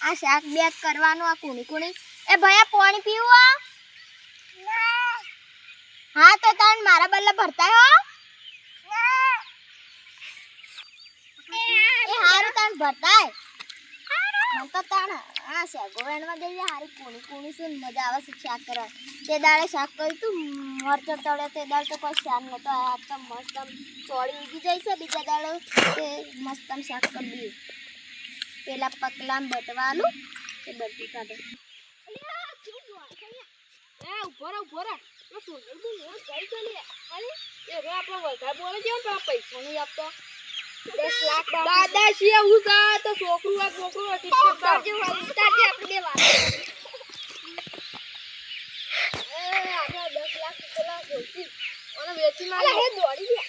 આ શાક બેક કરવાનું આ કુણી એ ભયા પાણી પીવું હા તો તાન મારા બલ્લા ભરતા હો એ હારું તાન ભરતાય મન તો તાણ આ શાક વેણવા દઈએ હારી કુણી સુન મજા આવે છે શાક કરવા તે દાડે શાક કર્યું તું મરચો તળે તે દાડે તો કોઈ શાક નતો આ તો મસ્ત ચોળી ઉગી જાય છે બીજા દાડે તે મસ્ત શાક કરી દીધું પેલા પકલામ બટવાલું તે બટી કાઢે એ ઉભો રે તો સોનલ બુ એ કઈ ચાલે અરે એ રે આપણો વલખા બોલે છે પણ પૈસા નહીં આપતો 10 લાખ દાદા છે હું જા તો છોકરું ટીપ કરજે આપણે દેવા એ આપણે 10 લાખ પેલા જોઈતી ઓને વેચી મારે એ દોડી દે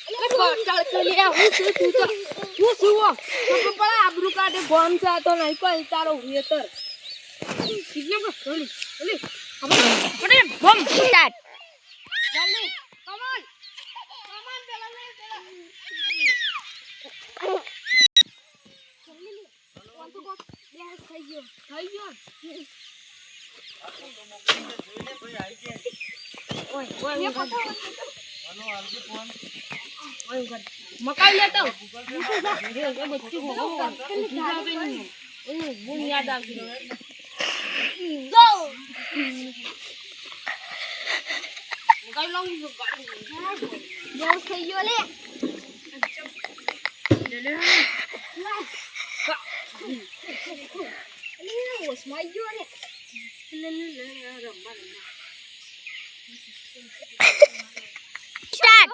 અરે ચાલ લે હું શું તો બડા આબરૂ કાઢે ગોમ છે તો નહીં કોઈ તારો વેતર કિડને બસ ઓલી અરે બમ સ્ટાર્ટ જલ્દી કમોન પેલા લે પેલા જલ્દી લે કોણ તો કોક બેસ થઈ ગયો ઓય પતો આનો આલજી ફોન ઓય મકાઈ લેતા એ બચ્ચી હો એ બુન યાદ આવી ગો મકાઈ લાવું જો ગાડી બહુ થઈ ગયો લે ઓસમાઈ ગયો ને સ્ટાર્ટ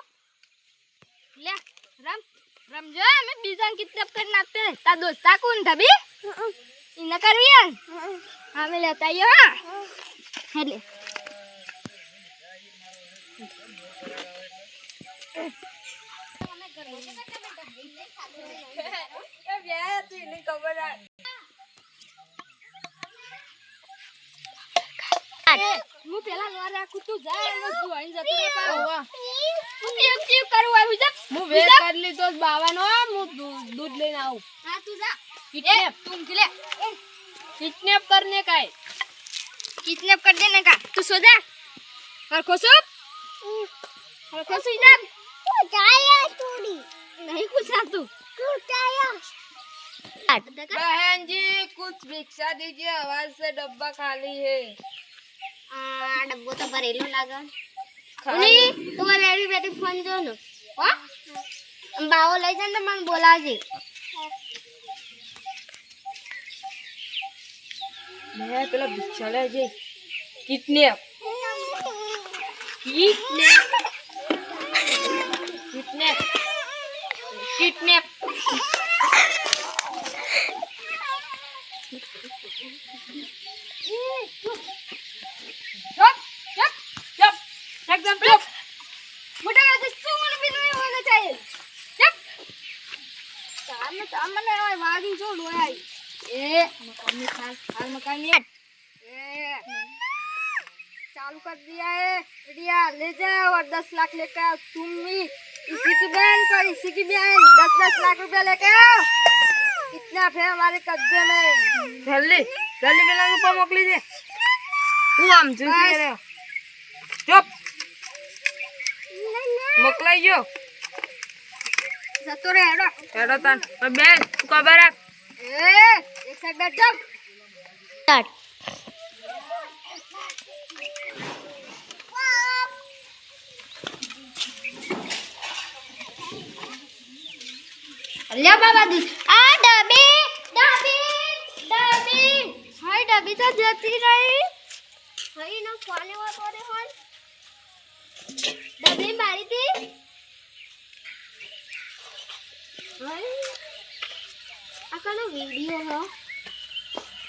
લે રમજો અમે બીજાને કિડનેપ કરી નાખતે તા દોસ્તા કોણ ધબી ઇને કરવી યાર અમે લેતા આયો હા એટલે એ બે તું ઇને ખબર હું પેલા લો રાખું તું જા એનો જોઈન જતો રે પાવા હું કેમ કરું આવી જા હું વે કરી લીધો બાવાનો હું दूध लेने आऊं हां तू जा किडनैप तुम ले किडनैप करने का है किडनैप कर देने का तू सो जा और खुशुप इधर तू जाया थोड़ी नहीं कुछ आ तू जाया बहन जी कुछ भिक्षा दीजिए आवाज से डब्बा खाली है आ डब्बो तो भरेलो लागा उनी तू रेडी बेटी फोन जो नो हो बाओ લઈ જન તો મને બોલાવજે મે પેલા भिक्षा ले जे किडनैप चुप मोटा के सुन भी नहीं होना चाहिए चुप सामने ओए वागी छोड़ ओए ए मकान में चालू कर दिया है रिया ले जाओ और 10 लाख लेकर आओ तुम भी इसी की बहन को इसी की बहन 10 लाख रुपया लेकर आओ कितना है हमारे कब्जे में जल्दी पेला ऊपर मोकली दे तू आम जूसी रे चुप मोकलाई जो जतो रे एडो तन बेन खबर है एक साइड बैठ जा स्टार्ट अल्लाह बाबा दी आ डबी हाय डबी तो जती रही हाय ना खाने वाला रे हन डबी मारी थी हाय आकानो वीडियो हो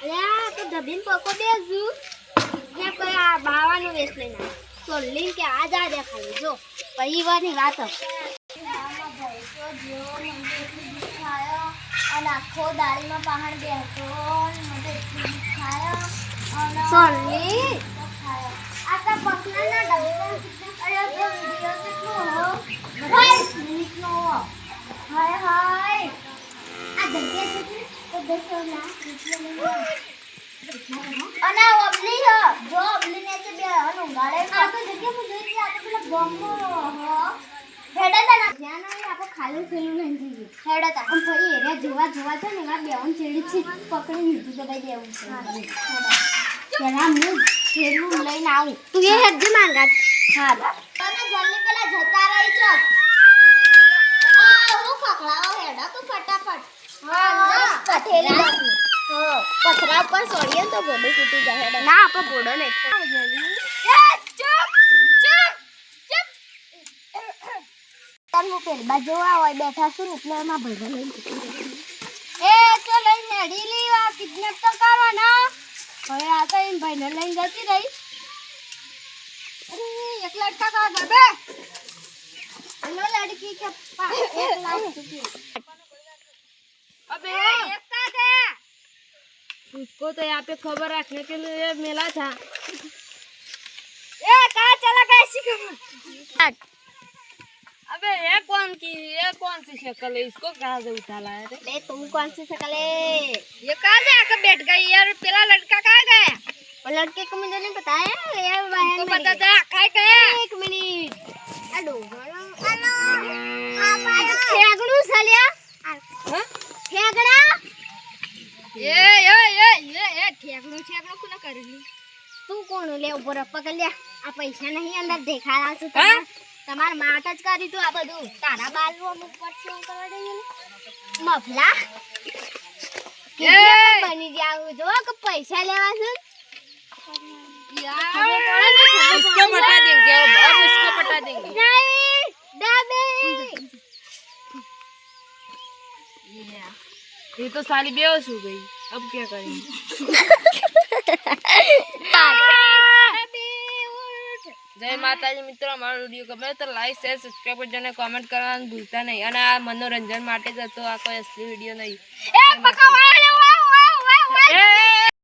अल्लाह तो डबी पको देजू ने कोई आ बाવાનો વેસ લેના તો લિંક આ જા દેખાય જો પરિવારની વાત અને આખો દાળીમાં પહાડ બેઠો મને એટલું ખાયો અને સોલી આ તો પકલાના ડબ્બા અરે તો વિડિયો કેટલો હો 20 મિનિટનો હાય હાય આ જગ્યા છે તો 10 લાખ રૂપિયા અને આ ઓબલી હ જો ઓબલી ને તે બે ઊંઘાડે આ તો જગ્યા પર જોઈ આ તો પેલા ગમો હ હેડા તા ના ધ્યાન આવે આપણે ખાલી થેલું લઈને જઈએ હેડા તા અને ફરી એરિયા જોવા છે ને એમાં બેવન ચેડી છે પકડી લીધું તો ભાઈ દેવું છે પેલા હું થેલું લઈને આવું તું એ હેડ જે માંગા હા તમે જલ્દી પેલા જતા રહી છો આ હું ખખડાવો હેડા તો ફટાફટ હા થેલી પથરા પર સોડીએ તો બોડો તૂટી જાય હેડા ના આપણે બોડો નહીં હું પેલી બાજુ હોય બેઠા છું ને એટલે એમાં ભેગા લઈને એ તો લઈને હેડી લીવા કિડનેપ તો કરો ના હવે આ તો એમ ભાઈને લઈને જતી રહી અરે એક લડકા કા દબે હેલો લડકી કે 1 લાખ अबे एकता थे उसको तो यहाँ पे खबर रखने के लिए मिला था ए कहाँ चला गया ऐसी खबर अबे ये कौन सी शक्ल है इसको कहाँ से उठा लाया थे बे तुम कौन सी शकल है ये कहाँ से आकर बैठ गई यार पहला लड़का कहाँ गया वो लड़के को मुझे नहीं पता है ये बहन तो पता था कहाँ गया 1 मिनट अडो हेलो आप आया ठेगड़ू सालिया हाँ ठेगड़ा ये ठेकड़ो को ना कर ली तू कौन ले ऊपर पकड़ लिया आ पैसा नहीं अंदर देखा आसु हाँ? તમાર માટ જ કરી તું આ બધું તારા બાલુ અમુક પર શું કરવા દઈએ મફલા કિડનેપર બની જાવ જો કે પૈસા લેવા છે यार इसको पटा देंगे अब इसको पटा देंगे नहीं दाबे ये तो साली बेहोश हो गई अब क्या करेंगे जय माताजी मित्रों हमारा वीडियो गमे तो लाइक शेयर सब्सक्राइब कर देना कमेंट करना भूलता नहीं અને આ મનોરંજન માટે જ હતો આ કોઈ અસલી વિડિયો નહીં એ પકાવાળો